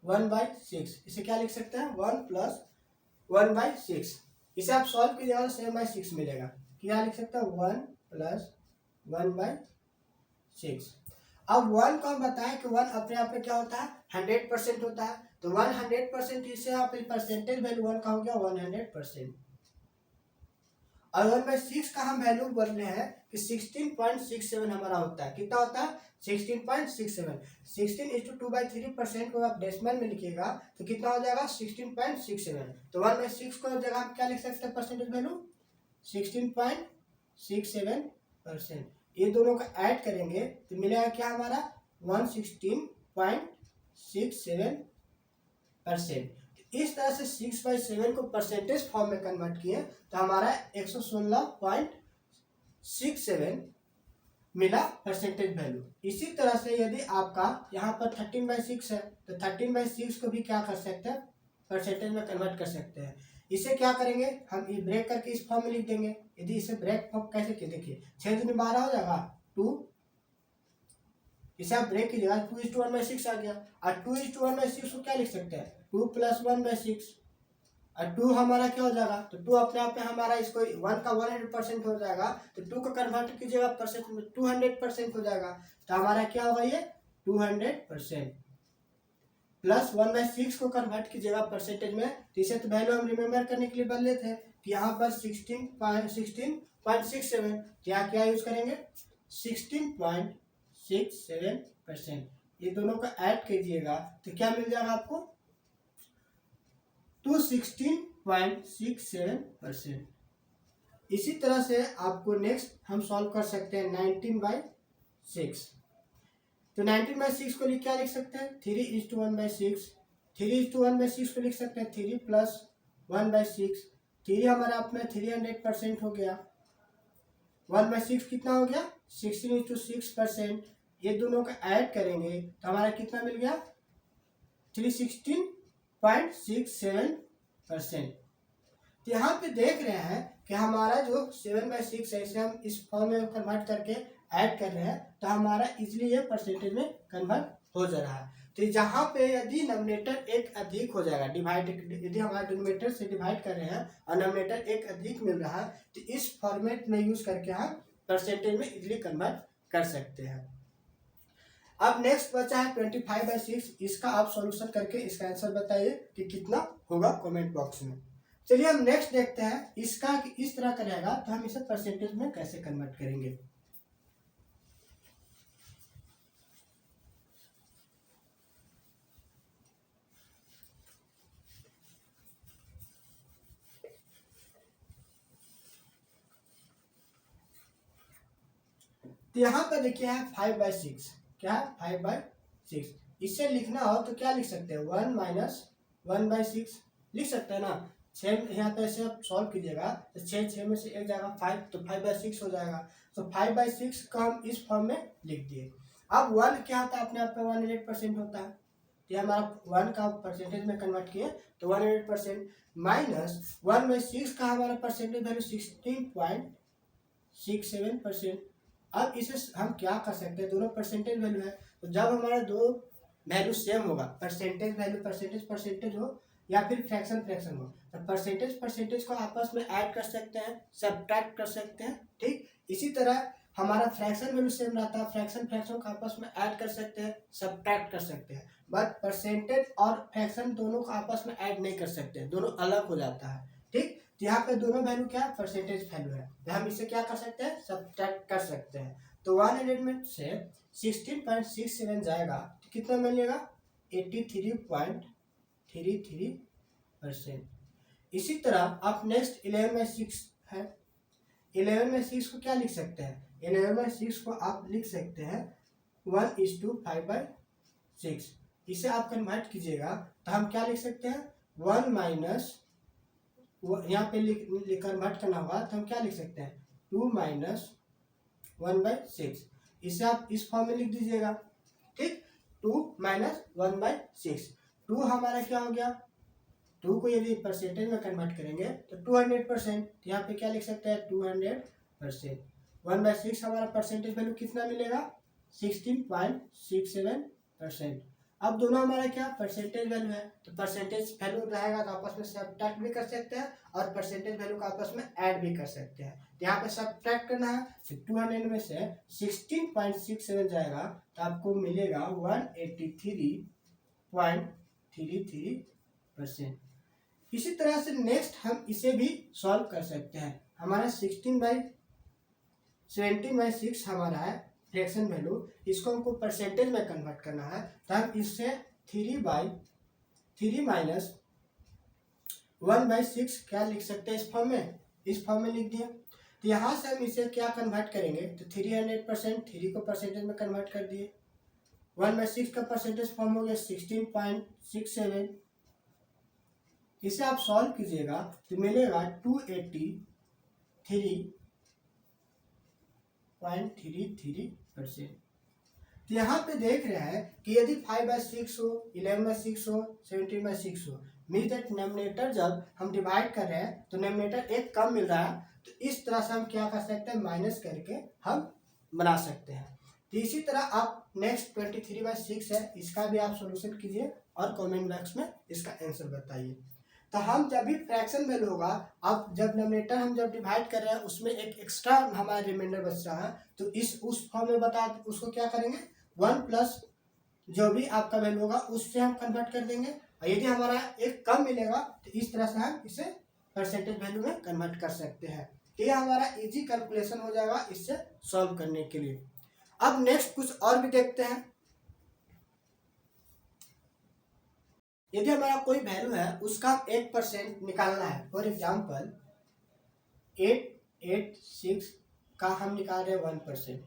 1/6। इसे क्या लिख सकते हैं 1 + 1/6। इसे आप सॉल्व कीजिएगा तो 7/6 मिलेगा। क्या लिख सकते हैं 1 + 1/6। अब 1 को हम बताएं कि 1 अपने आप में क्या होता है 100% होता है। तो 100% इसे आप परसेंटेज वैल्यू 1 का हो गया 100%। और 1/6 का हम वैल्यू बोल रहे हैं कि 16.67 हमारा होता है। कितना होता है 16.67। 16:2/3% को आप डेसिमल में लिखिएगा तो कितना हो जाएगा 16.67। तो 1/6 को जगह आप क्या लिख सकते हैं परसेंटेज वैल्यू 16.67%। ये दोनों को ऐड करेंगे तो मिलेगा क्या हमारा 116.67%। इस तरह से 6/7 को परसेंटेज फॉर्म में कन्वर्ट किए तो हमारा 116.67 मिला परसेंटेज वैल्यू। इसी तरह से यदि आपका यहाँ पर 13/6 है तो 13/6 को भी क्या कर सकते हैं परसेंटेज में कन्वर्ट कर सकते हैं। इसे क्या करेंगे हम ब्रेक करके इस फॉर्म में लिख देंगे। यदि इसे ब्रेक फॉर्म कैसे किए देखिए 6 दूनी 12 हो जाएगा 2, इसे आप ब्रेक कीजिएगा 2:1/6 आ गया। और 2:1/6 को क्या लिख सकते हैं 2 + 1/6 और 2 हमारा क्या हो जाएगा तो 2 अपने आप में हमारा इसको 1 का 100% हो जाएगा तो 2 को कन्वर्ट कीजिएगा परसेंट में 200% हो जाएगा। तो हमारा क्या होगा ये 200% प्लस 1/6 को कन्वर्ट कीजिएगा परसेंटेज में। तो इसे तो वैल्यू हम रिमेम्बर करने के लिए बदले थे कि यहाँ पर 16 16.67, क्या क्या यूज करेंगे 16.67%। ये दोनों का ऐड कीजिएगा तो क्या मिल जाएगा आपको 216.67%। इसी तरह से आपको नेक्स्ट हम सॉल्व कर सकते हैं 19/6। तो 19/6 को क्या लिख सकते हैं 3:1/6। 3:1/6 को लिख सकते हैं 3 + 1/6। 3 हमारा अपना 300% हो गया। 1/6 कितना हो गया 16:6%। ये दोनों का ऐड करेंगे तो हमारा कितना मिल गया 316.67%। तो यहाँ पे देख रहे हैं कि हमारा जो 7/6 है इसे हम इस फॉर्म में कन्वर्ट करके ऐड कर रहे हैं तो हमारा इजीली ये परसेंटेज में कन्वर्ट हो जा रहा है। तो जहाँ पे यदि नॉमिनेटर एक अधिक हो जाएगा डिवाइड, यदि हमारे डिनोमिनेटर से डिवाइड कर रहे हैं और नॉमिनेटर एक अधिक मिल रहा है तो इस फॉर्मेट में यूज करके हम परसेंटेज में इजीली कन्वर्ट कर सकते हैं। अब नेक्स्ट बचा है 25/6। इसका आप सॉल्यूशन करके इसका आंसर बताइए कि कितना होगा कमेंट बॉक्स में। चलिए हम नेक्स्ट देखते हैं इसका कि इस तरह का रहेगा तो हम इसे परसेंटेज में कैसे कन्वर्ट करेंगे। तो यहाँ पर देखिए है 5/6। क्या है 5/6। इससे लिखना हो तो क्या लिख सकते हैं 1 - 1/6 लिख सकते हैं ना। 6 यहाँ पे ऐसे आप सॉल्व कीजिएगा तो 6 में से एक जाएगा 5 तो 5/6 हो जाएगा। तो 5/6 का हम इस फॉर्म में लिख दिए। अब 1 क्या होता है अपने आप में 100% होता है तो हमारा 1 का परसेंटेज में कन्वर्ट किए तो 100% माइनस 1/6 का हमारा परसेंटेज वैल्यू 16.67%। अब इसे हम क्या कर सकते हैं दोनों परसेंटेज वैल्यू है तो जब हमारा दो वैल्यू सेम होगा परसेंटेज वैल्यू परसेंटेज हो या फिर फ्रैक्शन हो तो परसेंटेज को आपस में ऐड कर सकते हैं सब्ट्रैक्ट कर सकते हैं। ठीक इसी तरह हमारा फ्रैक्शन वैल्यू सेम रहता है फ्रैक्शन को आपस में ऐड कर सकते हैं सब्ट्रैक्ट कर सकते हैं। बट परसेंटेज और फ्रैक्शन दोनों को आपस में ऐड नहीं कर सकते दोनों अलग हो जाता है। ठीक तो यहाँ पे दोनों वैल्यू क्या है परसेंटेज वैल्यू है तो हम इसे क्या कर सकते हैं सब्ट्रैक्ट कर सकते हैं। तो 100 में से 16.67 जाएगा तो कितना मिलेगा 83.33%। इसी तरह आप नेक्स्ट 11/6 है 11/6 को क्या लिख सकते हैं 11/6 को आप लिख सकते हैं 1:5/6। इसे आप कन्वर्ट कीजिएगा तो हम क्या लिख सकते हैं 1 माइनस यहाँ पे कन्वर्ट करना होगा तो हम क्या लिख सकते हैं 2 - 1/6। इसे आप इस फॉर्म में लिख दीजिएगा। ठीक 2 - 1/6। 2 हमारा क्या हो गया 2 को यदि परसेंटेज में कन्वर्ट करेंगे तो 200%। तो यहाँ पे क्या लिख सकते हैं 200%। 1/6 हमारा परसेंटेज वैल्यू कितना मिलेगा 16.67%। अब दोनों हमारा क्या परसेंटेज वैल्यू है तो परसेंटेज वैल्यू रहेगा तो आपस में सब्ट्रैक्ट भी कर सकते हैं और परसेंटेज वैल्यू का आपस में ऐड भी कर सकते हैं। तो यहाँ पे सब्ट्रैक्ट करना है तो 200 में से 16.67 जाएगा तो आपको मिलेगा 183.33%। इसी तरह से नेक्स्ट हम इसे भी सॉल्व कर सकते हैं। हमारा 17/6 हमारा है फ्रैक्शन वैल्यू इसको हमको परसेंटेज में कन्वर्ट करना है तो हम इससे 3 माइनस 1/6 क्या लिख सकते हैं इस फॉर्म में लिख दिया। तो यहाँ से हम इसे क्या कन्वर्ट करेंगे तो 300% 3 को परसेंटेज में कन्वर्ट कर दिए 1/6 का परसेंटेज फॉर्म हो गया 16.67। इसे आप सॉल्व कीजिएगा तो मिलेगा 283.33%। तो यहाँ पे देख रहे हैं कि यदि 5/6 हो 11/6 हो 17/6 हो मीन दैट नॉमिनेटर जब हम डिवाइड कर रहे हैं तो नॉमिनेटर एक कम मिल रहा है तो इस तरह से हम क्या कर सकते हैं माइनस करके हम बना सकते हैं। तो इसी तरह आप नेक्स्ट 23/6 है इसका भी आप सोल्यूशन कीजिए और कमेंट बॉक्स में इसका आंसर बताइए। तो हम जब भी फ्रैक्शन वैल्यू होगा अब जब नॉमिनेटर हम जब डिवाइड कर रहे हैं उसमें एक एक्स्ट्रा हमारा रिमाइंडर बच रहा है तो उस फॉर्म में बता उसको क्या करेंगे 1 प्लस जो भी आपका वैल्यू होगा उससे हम कन्वर्ट कर देंगे और यदि हमारा एक कम मिलेगा तो इस तरह से हम इसे परसेंटेज वैल्यू में कन्वर्ट कर सकते हैं। तो ये हमारा इजी कैलकुलेशन हो जाएगा इससे सॉल्व करने के लिए। अब नेक्स्ट कुछ और भी देखते हैं। यदि हमारा कोई वैल्यू है उसका 1% निकालना है, फॉर एग्जाम्पल 886 का हम निकाल रहे हैं 1%।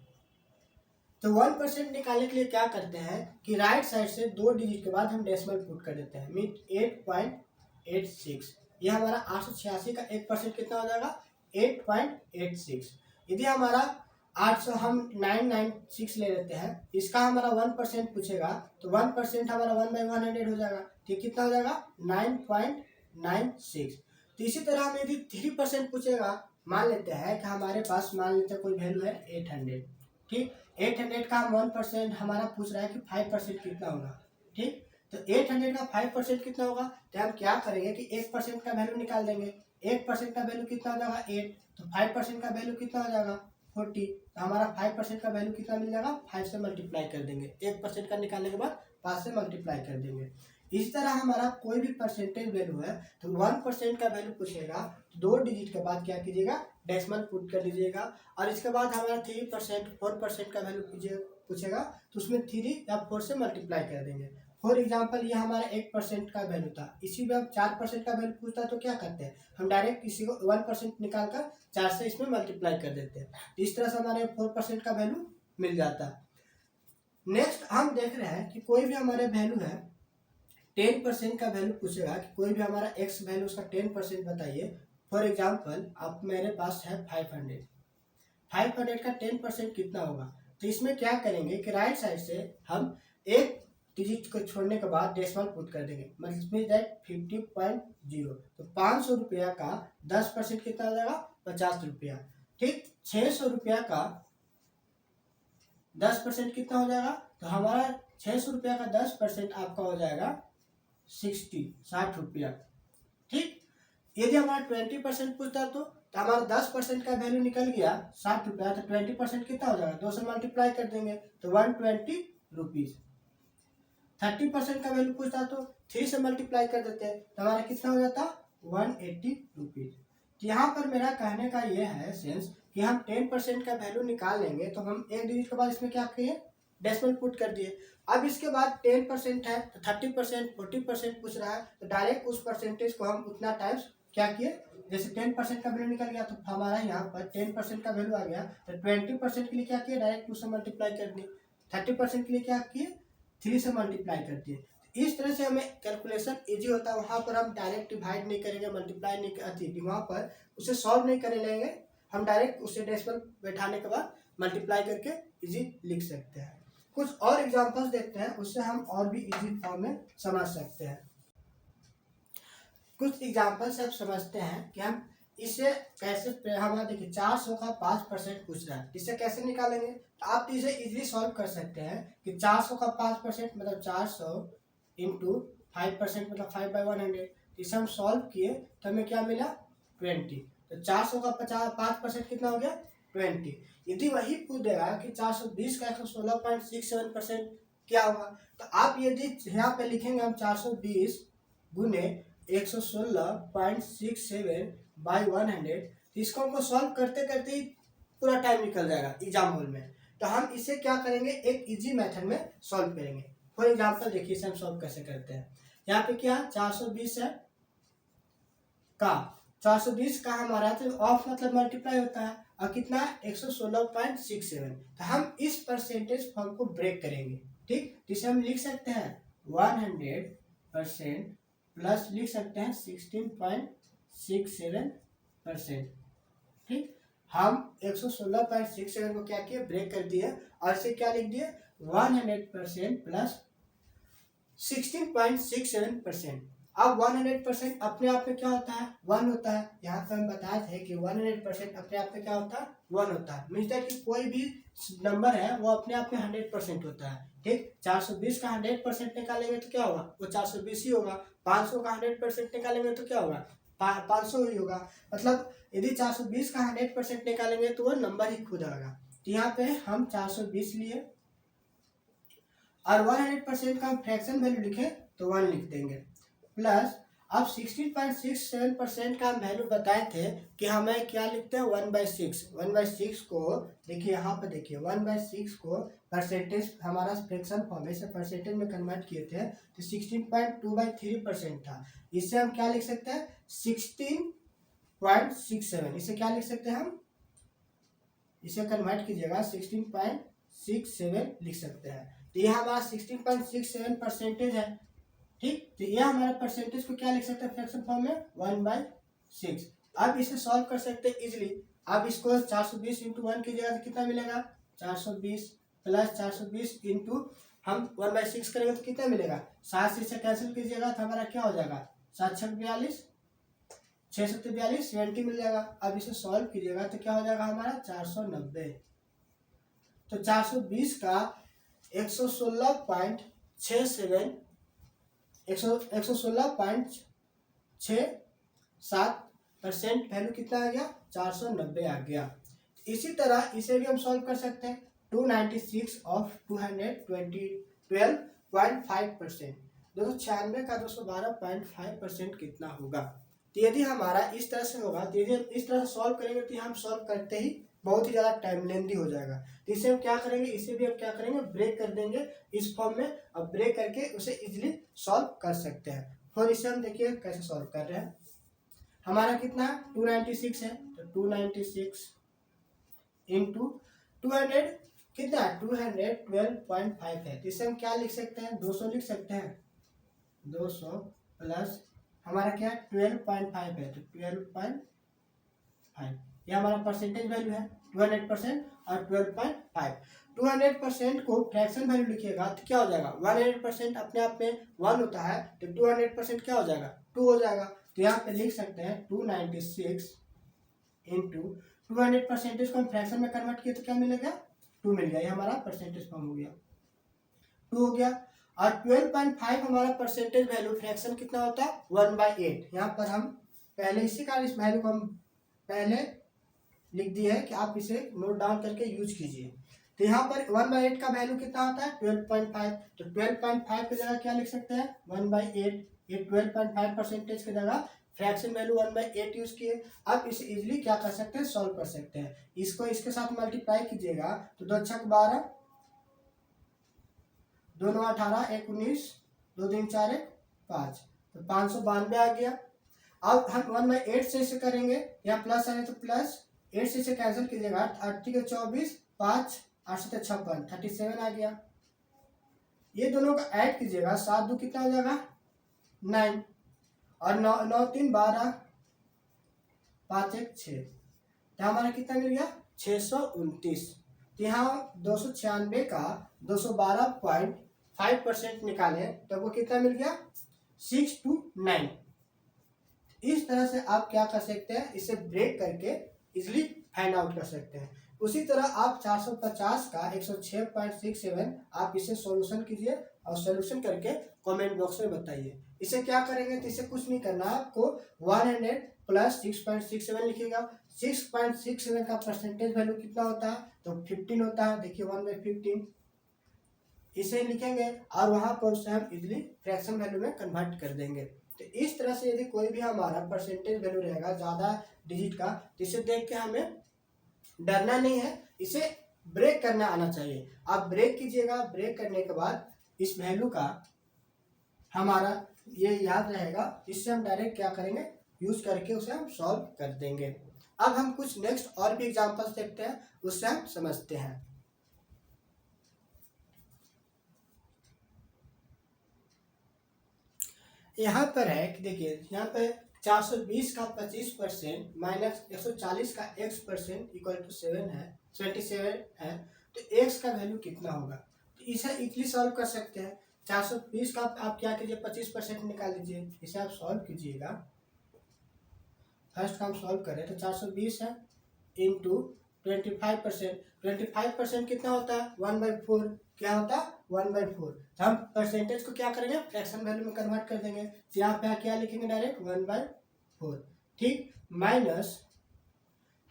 तो 1% निकालने के लिए क्या करते हैं कि राइट साइड से 2 डिजिट के बाद हम डेसिमल पुट कर देते हैं, मीन 8.86। ये हमारा 886 का 1% कितना हो जाएगा 8.86। यदि हमारा 800 हम 996 ले लेते हैं, इसका हमारा 1% पूछेगा तो 1% हमारा 1/100 हो जाएगा, ठीक कितना हो जाएगा 9.96। तो इसी तरह हमें यदि 3% पूछेगा, मान लेते हैं कि हमारे पास मान लेते हैं कोई वैल्यू है 800, ठीक 800 का हम 1% हमारा पूछ रहा है कि 5% कितना होगा, ठीक। तो 800 का 5% कितना होगा, तो हम क्या करेंगे कि 1% का वैल्यू निकाल देंगे। 1% का वैल्यू कितना हो जाएगा 8, तो 5% का वैल्यू कितना हो जाएगा 40। तो हमारा 5% का वैल्यू कितना मिल जाएगा 5 से मल्टीप्लाई कर देंगे, 1% का निकालने के बाद 5 से मल्टीप्लाई कर देंगे। इसी तरह हमारा कोई भी परसेंटेज वैल्यू है तो 1% का वैल्यू पूछेगा तो 2 डिजिट के बाद क्या कीजिएगा डेसिमल पुट कर दीजिएगा, और इसके बाद हमारा 3% 4% का वैल्यू पूछेगा तो उसमें 3 या 4 से मल्टीप्लाई कर देंगे। फॉर एग्जाम्पल ये हमारा 1% का वैल्यू था, इसी में हम 4% का वैल्यू पूछता है तो क्या करते हैं हम डायरेक्ट इसी को 1% निकाल कर 4 से इसमें मल्टीप्लाई कर देते हैं। इस तरह से हमारे 4% का वैल्यू मिल जाता है। नेक्स्ट हम देख रहे हैं कि कोई भी हमारे वैल्यू है 10% का वैल्यू पूछेगा कि कोई भी हमारा एक्स वैल्यू उसका 10% बताइए। फॉर एग्जाम्पल आप मेरे पास है 500 का 10% कितना होगा, तो इसमें क्या करेंगे कि राइट साइड से हम एक डिजिट को छोड़ने के बाद डेसिमल पुट कर देंगे, मतलब दैट 50.0। तो 500 रुपया का 10% कितना हो जाएगा 50 रुपया, ठीक। 600 रुपया का 10% कितना हो जाएगा, तो हमारा 600 रुपया का 10% आपका हो जाएगा 60 रुपया, ठीक। यदि हमारा 20% पूछता है तो हमारा 10% का वैल्यू निकल गया 60 रुपया, तो 20% कितना हो जाएगा 2 से मल्टीप्लाई कर देंगे तो 120 रुपीज। 30% का वैल्यू पूछता है तो 3 से मल्टीप्लाई कर देते हैं तो हमारा कितना हो जाता 180 रुपीज। तो यहाँ पर मेरा कहने का ये है सेंस कि हम 10% का वैल्यू निकाल लेंगे तो हम एक डिजिट के बाद इसमें क्या किए डेसिमल पुट कर दिए। अब इसके बाद 10% है तो 30% 40% पूछ रहा है तो डायरेक्ट उस परसेंटेज को हम उतना टाइम्स क्या किए, जैसे 10% का वैल्यू निकल गया तो हमारा यहाँ पर 10% का वैल्यू आ गया तो 20% के लिए क्या किया डायरेक्ट 2 से मल्टीप्लाई कर दिए, 30% के लिए क्या किए 3 से मल्टीप्लाई कर दिए। इस तरह से हमें कैलकुलेशन इजी होता है, वहाँ पर हम डायरेक्ट डिवाइड नहीं करेंगे मल्टीप्लाई नहीं करती, वहाँ पर उसे सॉल्व नहीं कर लेंगे, हम डायरेक्ट उसे डेसिमल बैठाने के बाद मल्टीप्लाई करके इजी लिख सकते हैं। कुछ और एग्जांपल्स देखते हैं, उससे हम और भी इजी फॉर्म में समझ सकते हैं। कुछ एग्जांपल्स अब समझते हैं कि हम इसे कैसे, हमारा देखिए 400 का 5% पूछ रहा है, इसे कैसे निकालेंगे। तो आप इसे इजीली सॉल्व कर सकते हैं कि 400 का 5% मतलब 400 इंटू 5% मतलब 5/100। इसे हम सॉल्व किए तो हमें क्या मिला 20। तो 400 का 5% कितना हो गया 20। यदि वही पूछ देगा कि 420 का 116.67% क्या होगा, तो आप यदि यहाँ पे लिखेंगे हम 420 गुने 116.67 बाई 100, तो इसको हमको सॉल्व करते करते ही पूरा टाइम निकल जाएगा एग्जाम हॉल में। तो हम इसे क्या करेंगे एक इजी मेथड में सॉल्व करेंगे। फॉर एग्जांपल देखिए इसे हम सॉल्व कैसे करते हैं। यहाँ पे क्या 420 है का 420 का हमारा तो ऑफ मतलब मल्टीप्लाई होता है और कितना 116.67। तो हम इस परसेंटेज फॉर्म को ब्रेक करेंगे, ठीक। जिसे हम लिख सकते हैं 100% प्लस लिख सकते हैं 16.67%, ठीक। हम 116.67 को क्या किए ब्रेक कर दिए और इसे क्या लिख दिए 100% प्लस 16.67%। अब 100% अपने आप में क्या होता है 1 होता है, यहाँ पे हम बताए थे कि 100% अपने आप में क्या होता है 1 होता है। मीन्स दैट कि कोई भी नंबर है वो अपने आप में 100% होता है, ठीक। 420 का 100% निकालेंगे तो क्या होगा वो 420 ही होगा। 500 का 100% निकालेंगे तो क्या होगा 500 ही होगा। मतलब यदि 420 का 100% निकालेंगे तो वो नंबर ही खुद आएगा। तो यहाँ पे हम 420 लिए और 100% का हम फ्रैक्शन वैल्यू लिखे तो 1 लिख देंगे प्लस अब 16.67% का हम वैल्यू बताए थे कि हमें क्या लिखते हैं 1/6। 1/6 को देखिए यहाँ पर देखिए 1/6 को परसेंटेज हमारा फ्रैक्शन फॉर्म है, इसे परसेंटेज में कन्वर्ट किए थे तो 16.2/3% था। इसे हम क्या लिख सकते हैं 16.67। इसे क्या लिख सकते हैं हम, इसे कन्वर्ट कीजिएगा 16.67 लिख सकते हैं। तो यह हमारा 16.67 परसेंटेज है। ठीक, तो यह हमारा परसेंटेज को क्या लिख सकते हैं फ्रैक्शन फॉर्म में 1/6। अब इसे सॉल्व कर सकते हैं इजिली। अब इसको 420 इंटू 1 कीजिएगा तो कितना मिलेगा 420 प्लस 420 इंटू हम 1/6 करेंगे तो कितना मिलेगा 7 से इसे कैंसिल कीजिएगा तो हमारा क्या हो जाएगा 7 छक 42 6 7 42 70 मिल जाएगा। अब इसे सॉल्व कीजिएगा तो क्या हो जाएगा हमारा 490। तो 420 का 116.67 116.67% वैल्यू कितना आ गया 490 आ गया। इसी तरह इसे भी हम सॉल्व कर सकते हैं 296 ऑफ 212.5%। 296 का 212.5% कितना होगा। तो यदि हमारा इस तरह से होगा तो यदि हम इस तरह से सॉल्व करेंगे तो हम सॉल्व करते ही बहुत ही ज़्यादा टाइम लेंदी हो जाएगा। तो इसे हम क्या करेंगे, इसे भी हम क्या करेंगे ब्रेक कर देंगे इस फॉर्म में। अब ब्रेक करके उसे इजीली सॉल्व कर सकते हैं। और इसे हम देखिए कैसे सॉल्व कर रहे हैं। हमारा कितना है 296 है तो 296 इंटू 200 कितना है 212.5 है। तो इसे हम क्या लिख सकते हैं 200 लिख सकते हैं। 200 प्लस हमारा क्या है 12.5 है तो 12.5 ये हमारा परसेंटेज वैल्यू है 200% और 12.5। 200% को फ्रैक्शन वैल्यू लिखिएगा तो क्या हो जाएगा 100% अपने आप में 1 होता है तो 200% क्या हो जाएगा 2 हो जाएगा। तो यहाँ पे लिख सकते हैं 296 इंटू 200 परसेंटेज को हम फ्रैक्शन में कन्वर्ट किए तो क्या मिलेगा 2 मिल गया। ये हमारा परसेंटेज फॉर्म हो गया 2 हो गया। और 12.5 हमारा परसेंटेज वैल्यू फ्रैक्शन कितना होता है 1/8। यहाँ पर हम पहले इसी का इस वैल्यू को हम पहले लिख दिए है कि आप इसे नोट डाउन करके यूज कीजिए। तो यहाँ पर 1/8 का वैल्यू कितना होता है 12.5। तो 12.5 की जगह क्या लिख सकते हैं 1/8। ये 12.5 परसेंटेज की जगह फ्रैक्शन वैल्यू 1/8 यूज किए। अब इसे इजीली क्या कर सकते हैं सॉल्व कर सकते हैं। इसको इसके साथ मल्टीप्लाई कीजिएगा तो 2 छक 12 2 9 18 1 19 2 3 4 1 5 तो 592 आ गया। अब हम 1/8 से इसे करेंगे या प्लस आए तो प्लस 8 से इसे कैंसिल कीजिएगा 8 के 24 5 8 से 56 37 आ गया। ये दोनों का ऐड कीजिएगा 7 2 कितना हो जाएगा 9 और 9 9 3 12 5 1 6 तो हमारा कितना मिल गया 629। तो यहाँ 296 का 212.5% निकालें तो वो कितना मिल गया 629। इस तरह से आप क्या कर सकते हैं इसे ब्रेक करके इजिली फाइंड आउट कर सकते हैं। उसी तरह आप 450 का 106.67 आप इसे सॉल्यूशन कीजिए और सॉल्यूशन करके कमेंट बॉक्स में बताइए। इसे क्या करेंगे तो इसे कुछ नहीं करना आपको 100 प्लस 6.67 लिखिएगा। 6.67 का परसेंटेज वैल्यू कितना होता है तो 15 होता है। देखिए 1/15 इसे लिखेंगे और वहां पर उसे हम इजिली फ्रैक्शन वैल्यू में कन्वर्ट कर देंगे। तो इस तरह से यदि कोई भी हमारा परसेंटेज वैल्यू रहेगा ज़्यादा डिजिट का तो इसे देख के हमें डरना नहीं है, इसे ब्रेक करना आना चाहिए। आप ब्रेक कीजिएगा, ब्रेक करने के बाद इस वैल्यू का हमारा ये याद रहेगा। इससे हम डायरेक्ट क्या करेंगे यूज करके उसे हम सॉल्व कर देंगे। अब हम कुछ नेक्स्ट और भी एग्जांपल्स देखते हैं उससे हम समझते हैं। यहाँ पर है कि देखिए यहाँ पे 420 का 25% माइनस 140 का x% इक्वल टू 7 है 27 है। तो x का वैल्यू कितना होगा तो इसे इजीली सॉल्व कर सकते हैं। 420 का आप क्या कीजिए 25% निकाल लीजिए। इसे आप सॉल्व कीजिएगा। फर्स्ट का हम सॉल्व करें तो 420 है इंटू 25%। 25% कितना होता है 1/4 क्या होता है 1/4। तो हम परसेंटेज को क्या करेंगे फ्रैक्शन वैल्यू में कन्वर्ट कर देंगे। तो यहाँ पे क्या लिखेंगे डायरेक्ट 1/4 ठीक माइनस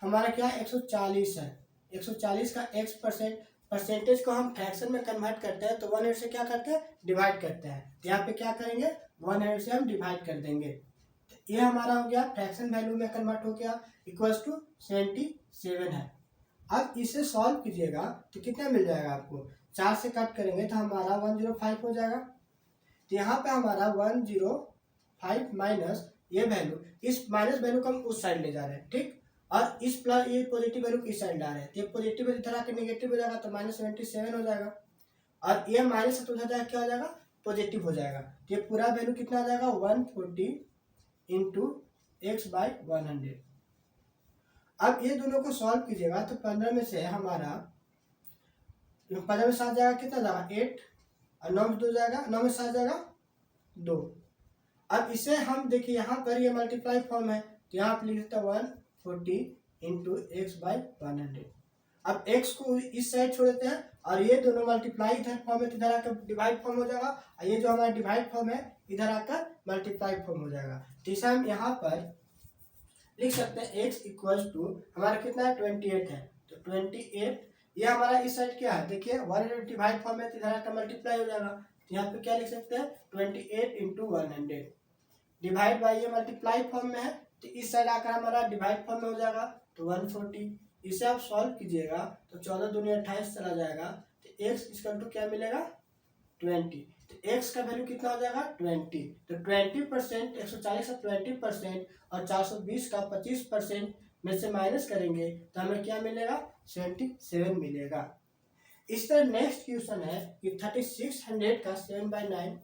हमारा क्या 140 है। 140 का x% परसेंटेज को हम फ्रैक्शन में कन्वर्ट करते हैं तो 100 से क्या करते हैं डिवाइड करते हैं। तो यहाँ पे क्या करेंगे 100 से हम डिवाइड कर देंगे। ये हमारा हो गया फ्रैक्शन वैल्यू में कन्वर्ट हो गया, इक्वल्स टू 77 है। अब इसे सॉल्व कीजिएगा तो कितना मिल जाएगा आपको, 4 से कट करेंगे तो हमारा 105 हो जाएगा। तो यहाँ पे हमारा 105 माइनस ये वैल्यू, इस माइनस वैल्यू को हम उस साइड ले जा रहे हैं, ठीक। और इस प्लस ये पॉजिटिव वैल्यू किस साइड ला रहे हैं, तो ये पॉजिटिव वैल्यू इधर आके नेगेटिव हो जाएगा तो -77 हो जाएगा। और ये माइनस है तो उधर जाकर क्या हो जाएगा, पॉजिटिव हो जाएगा। तो ये पूरा वैल्यू कितना आ जाएगा, 140 इंटू x/100। अब ये दोनों को सॉल्व कीजिएगा तो 15 में से हमारा 15 में 7 जाएगा, कितना जाएगा 8, और 9 में 2 जाएगा, 9 में 7 जाएगा 2। अब इसे हम देखिए यहाँ पर ये मल्टीप्लाई फॉर्म है तो यहाँ पर लिख देता 140 इंटू x/100। अब x को इस साइड छोड़ देते हैं और ये दोनों मल्टीप्लाई इधर फॉर्म है तो इधर आकर डिवाइड फॉर्म हो जाएगा, और ये जो हमारा डिवाइड फॉर्म है इधर आकर मल्टीप्लाई फॉर्म हो जाएगा। तो इसे हम यहाँ पर लिख सकते हैं x इक्वल टू हमारा कितना है 28 है, तो 28 ये हमारा इस साइड क्या है, देखिए 100 डिवाइड फॉर्म है तो इधर आकर मल्टीप्लाई हो जाएगा। तो यहाँ पे क्या लिख सकते हैं 28 इंटू 100 डिवाइड बाई ये मल्टीप्लाई फॉर्म में है तो इस साइड आकर हमारा डिवाइड फॉर्म में हो जाएगा तो 140। इसे आप सॉल्व कीजिएगा तो 14 दूनी 28 चला जाएगा तो x इक्वल टू क्या मिलेगा 20। तो x का वैल्यू कितना हो जाएगा 20। तो 20%, 140 का 20% और 420 का 25% में से माइनस करेंगे तो हमें क्या मिलेगा 77 मिलेगा। इस तरह नेक्स्ट क्वेश्चन है कि 3600 का 7/9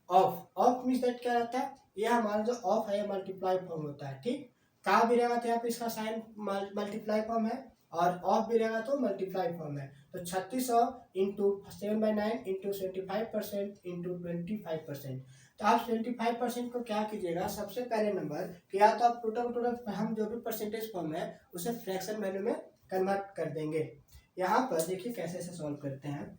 ऑफ मीन्स दैट क्या रहता है, ये हमारा जो ऑफ है मल्टीप्लाई फॉर्म होता है, ठीक। का भी रहेगा तो यहाँ पे इसका साइन मल्टीप्लाई फॉर्म है और ऑफ भी रहेगा तो मल्टीप्लाई फॉर्म है। तो 3600 इंटू 7/9 इंटू 75% इंटू 25%। तो आप 25% को क्या कीजिएगा, सबसे पहले नंबर कि या तो आप टोटल हम जो भी परसेंटेज फॉर्म है उसे फ्रैक्शन वैल्यू में कन्वर्ट कर देंगे। यहाँ पर देखिए कैसे से सॉल्व करते हैं।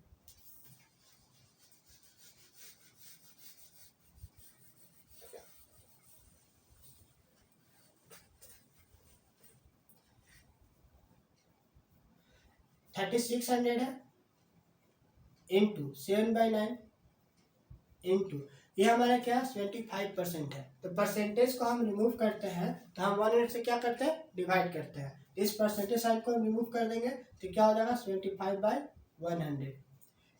थर्टी 600 है इंटू 7/9 इंटू ये हमारा क्या 25% है। तो परसेंटेज को हम रिमूव करते हैं तो हम 100 से क्या करते हैं डिवाइड करते हैं। इस परसेंटेज साइन को हम रिमूव कर देंगे तो क्या हो जाएगा 25/100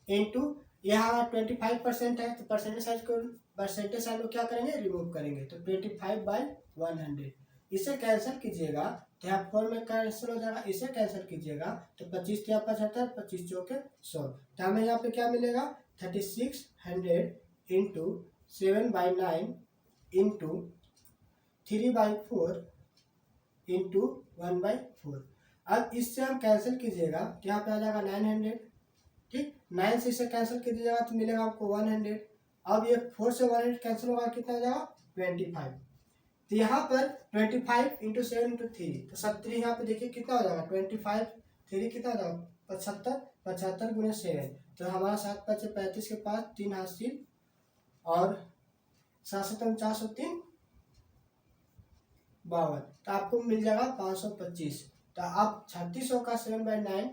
इंटू यहाँ 25% है तो परसेंटेज साइन को क्या करेंगे रिमूव करेंगे तो 25/100। इसे कैंसिल कीजिएगा तो यहाँ 4 में कैंसिल हो जाएगा, इसे कैंसिल कीजिएगा तो 25 या 75, 25 चौके 100। तो हमें यहाँ पे क्या मिलेगा 3600 इंटू 7/9 इंटू 3/4 इंटू 1/4। अब इससे हम कैंसिल कीजिएगा तो यहाँ पे आ जाएगा 900, ठीक। 9 से इसे कैंसिल कर दीजिएगा तो मिलेगा आपको 100। अब ये 4 से 100 कैंसिल होगा कितना आ जाएगा 25। तो यहाँ पर 25 इंटू 7 इंटू 3 तो 70 यहाँ पे देखिए कितना हो जाएगा 25 3 कितना हो जाएगा 75, 75 गुणे 7 तो हमारा 7 5 35 के पास 3 हासिल और 7 7 49 3 52 तो आपको मिल जाएगा 525। तो आप 3600 का 7/9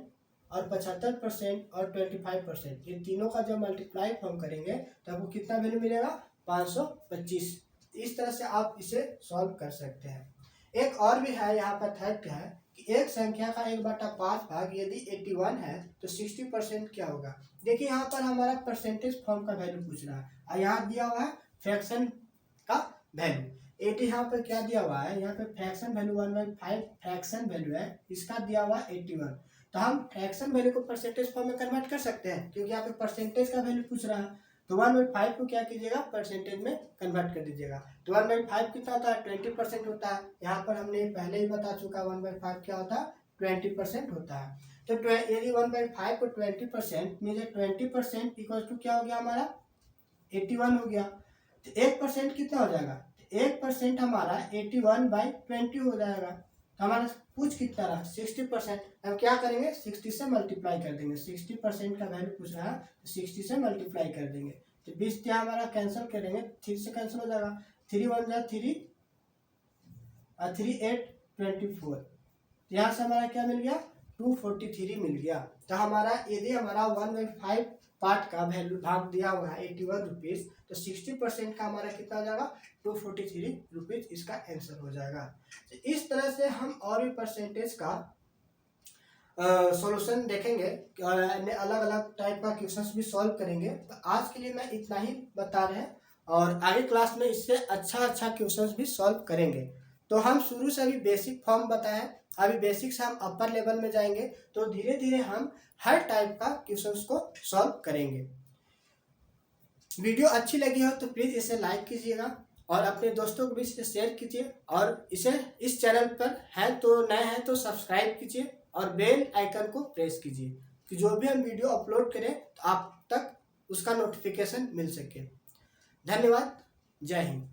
और 75% और 25% ये तीनों का जब मल्टीप्लाई फॉर्म करेंगे तो आपको कितना वैल्यू मिलेगा 525। इस तरह से आप इसे सॉल्व कर सकते हैं। एक और भी है यहाँ पर थर्ड है कि एक संख्या का 1/5 भाग यदि 81 है तो 60% क्या होगा। देखिए यहाँ पर हमारा परसेंटेज फॉर्म का वैल्यू पूछ रहा है और यहाँ दिया हुआ है फ्रैक्शन का वैल्यू। 80 यहाँ पर क्या दिया हुआ है, यहाँ पे फ्रैक्शन वैल्यू 1/5 फ्रैक्शन वैल्यू है, इसका दिया हुआ 81। तो हम फ्रैक्शन वैल्यू को परसेंटेज फॉर्म में कन्वर्ट कर सकते हैं क्योंकि यहाँ पे परसेंटेज का वैल्यू पूछ रहा है। तो 1/5 को क्या कीजिएगा परसेंटेज में कन्वर्ट कर दीजिएगा। तो 1/5 कितना होता है 20% होता है। यहाँ पर हमने पहले ही बता चुका 1/5 क्या होता है 20% होता है। तो यदि 1/5 को 20% मीन 20% इक्वल टू क्या हो गया हमारा 81 हो गया। तो 1% कितना हो जाएगा 1% हमारा 81/20 हो जाएगा। तो हमारा पूछ कितना रहा 60%। हम क्या करेंगे 60 से मल्टीप्लाई कर देंगे। 60% का वैल्यू पूछ रहा है तो 60 से मल्टीप्लाई कर देंगे तो 20 क्या हमारा कैंसिल करेंगे 3 से कैंसिल हो जाएगा 3 1 जा 3 और 3 8 24। यहाँ से हमारा क्या मिल गया 243 मिल गया। तो हमारा यदि हमारा 1/5 पार्ट का वैल्यू भाग दिया हुआ है 81 रुपीज़, तो 60% का हमारा कितना हो जाएगा 243 रुपीज़, इसका आंसर हो जाएगा। तो इस तरह से हम और भी परसेंटेज का सॉल्यूशन देखेंगे और अलग अलग टाइप का क्वेश्चंस भी सॉल्व करेंगे। तो आज के लिए मैं इतना ही बता रहे हैं और आगे क्लास में इससे अच्छा क्वेश्चंस भी सॉल्व करेंगे। तो हम शुरू से अभी बेसिक फॉर्म बताएं, अभी बेसिक से हम अपर लेवल में जाएंगे, तो धीरे धीरे हम हर टाइप का क्वेश्चंस को सॉल्व करेंगे। वीडियो अच्छी लगी हो तो प्लीज़ इसे लाइक कीजिएगा और अपने दोस्तों को भी इसे शेयर कीजिए, और इसे इस चैनल पर हैं तो नए हैं तो सब्सक्राइब कीजिए और बेल आइकन को प्रेस कीजिए कि जो भी हम वीडियो अपलोड करें तो आप तक उसका नोटिफिकेशन मिल सके। धन्यवाद। जय हिंद।